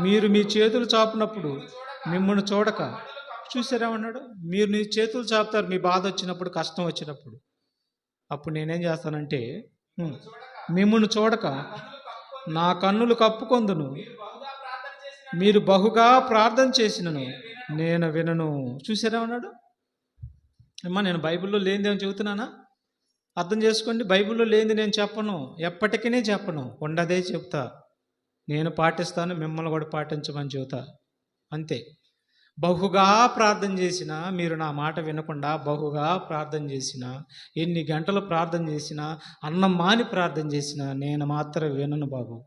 మీరు మీ చేతులు చాపినప్పుడు మిమ్మల్ని చూడక. చూసారేమన్నాడు? మీరు మీ చేతులు చాపుతారు మీ బాధ వచ్చినప్పుడు, కష్టం వచ్చినప్పుడు. అప్పుడు నేనేం చేస్తానంటే, ఉమ్, మిమ్మల్ని చూడక నా కన్నులు కప్పుకొందును. మీరు బహుగా ప్రార్థన చేసినను నేను వినను. చూసారేమన్నాడు? అమ్మా, నేను బైబిల్లో లేనిదేమని చెబుతున్నానా? అర్థం చేసుకోండి. బైబిల్లో లేనిది నేను చెప్పను, ఎప్పటికీ చెప్పను, ఉండదే చెప్తా. నేను పాటిస్తాను, మిమ్మల్ని కూడా పాటించమని చెబుతా, అంతే. బహుగా ప్రార్థన చేసినా మీరు నా మాట వినకుండా, బహుగా ప్రార్థన చేసినా, ఎన్ని గంటలు ప్రార్థన చేసినా, అన్నం మాని ప్రార్థన చేసినా నేను మాత్రం వినను బాబు,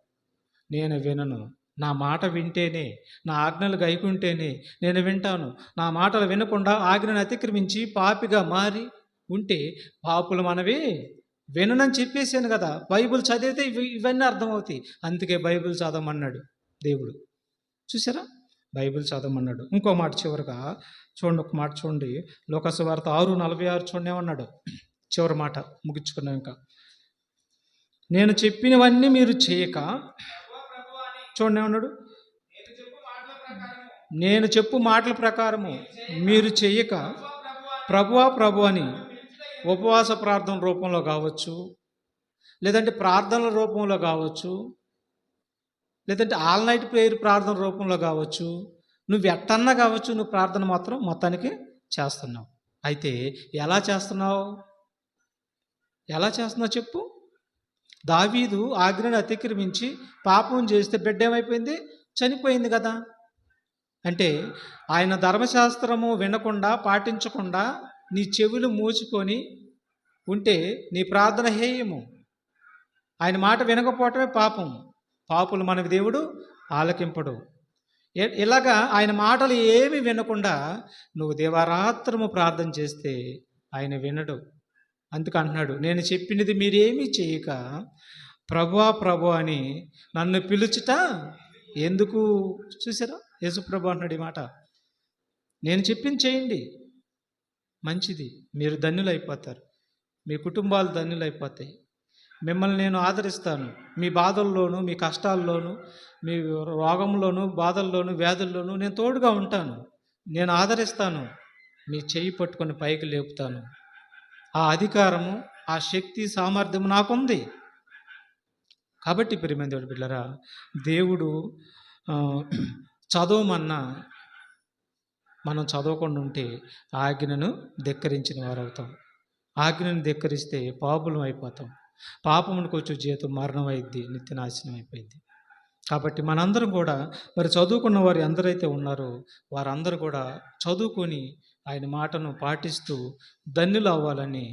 నేను వినను. నా మాట వింటేనే, నా ఆజ్ఞలు గైకుంటేనే నేను వింటాను. నా మాటలు వినకుండా ఆజ్ఞను అతిక్రమించి పాపిగా మారి ఉంటే పాపులు మనవి విననని చెప్పేసాను కదా. బైబిల్ చదివితే ఇవన్నీ అర్థమవుతాయి. అందుకే బైబిల్ చదవమన్నాడు దేవుడు. చూసారా? బైబిల్ చదవమన్నాడు. ఇంకో మాట చివరిగా చూడండి, ఒక మాట చూడండి. లోకసువార్త 6:46 చూడండి ఏమన్నాడు. చివరి మాట ముగించుకున్నాం. ఇంకా నేను చెప్పినవన్నీ మీరు చేయక, చూడండి ఏమన్నాడు, నేను చెప్పు మాటల ప్రకారము మీరు చెయ్యక, ప్రభువా ప్రభు అని ఉపవాస ప్రార్థన రూపంలో కావచ్చు, లేదంటే ప్రార్థనల రూపంలో కావచ్చు, లేదంటే ఆల్ నైట్ ప్రేయర్ ప్రార్థన రూపంలో కావచ్చు, నువ్వు ఎట్టన్నా కావచ్చు, నువ్వు ప్రార్థన మాత్రం మొత్తానికి చేస్తున్నావు. అయితే ఎలా చేస్తున్నావు? ఎలా చేస్తున్నావు చెప్పు. దావీదు ఆజ్ఞను అతిక్రమించి పాపం చేస్తే బిడ్డ ఏమైపోయింది? చనిపోయింది కదా. అంటే ఆయన ధర్మశాస్త్రము వినకుండా, పాటించకుండా నీ చెవులు మూసుకొని ఉంటే నీ ప్రార్థన హేయము. ఆయన మాట వినకపోవటమే పాపం. పాపులు మనకి దేవుడు ఆలకింపడు. ఇలాగా ఆయన మాటలు ఏమి వినకుండా నువ్వు దేవారాత్రము ప్రార్థన చేస్తే ఆయన వినడు. అందుకు అంటున్నాడు, నేను చెప్పినది మీరేమీ చేయక ప్రభువా ప్రభు అని నన్ను పిలుచుట ఎందుకు? చూసారా? యేసుప్రభు అంటున్నాడు ఈ మాట. నేను చెప్పింది చేయండి, మంచిది, మీరు ధన్యులైపోతారు, మీ కుటుంబాలు ధన్యులైపోతాయి. మిమ్మల్ని నేను ఆదరిస్తాను. మీ బాధల్లోనూ, మీ కష్టాల్లోనూ, మీ రోగంలోనూ, బాధల్లోనూ, వ్యాధుల్లోనూ నేను తోడుగా ఉంటాను. నేను ఆదరిస్తాను. మీ చెయ్యి పట్టుకొని పైకి లేపుతాను. ఆ అధికారము, ఆ శక్తి, సామర్థ్యం నాకుంది. కాబట్టి ప్రియమైన దేవుని బిడ్డలారా, దేవుడు చదవమన్నా మనం చదవకుండా ఉంటే ఆజ్ఞను ధిక్కరించిన వారు అవుతాం. ఆజ్ఞను ధిక్కరిస్తే పాపులం అయిపోతాం. పాపమునికి వచ్చే జీతం మరణం అయింది, నిత్యనాశనం అయిపోయింది. కాబట్టి మనందరం కూడా మరి చదువుకున్న వారు ఎందరైతే ఉన్నారో వారందరూ కూడా చదువుకొని ఆయన మాటను పాటిస్తూ ధన్యులు అవ్వాలని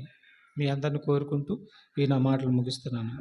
మీ అందరిని కోరుకుంటూ ఈ నా మాటలు ముగిస్తున్నాను.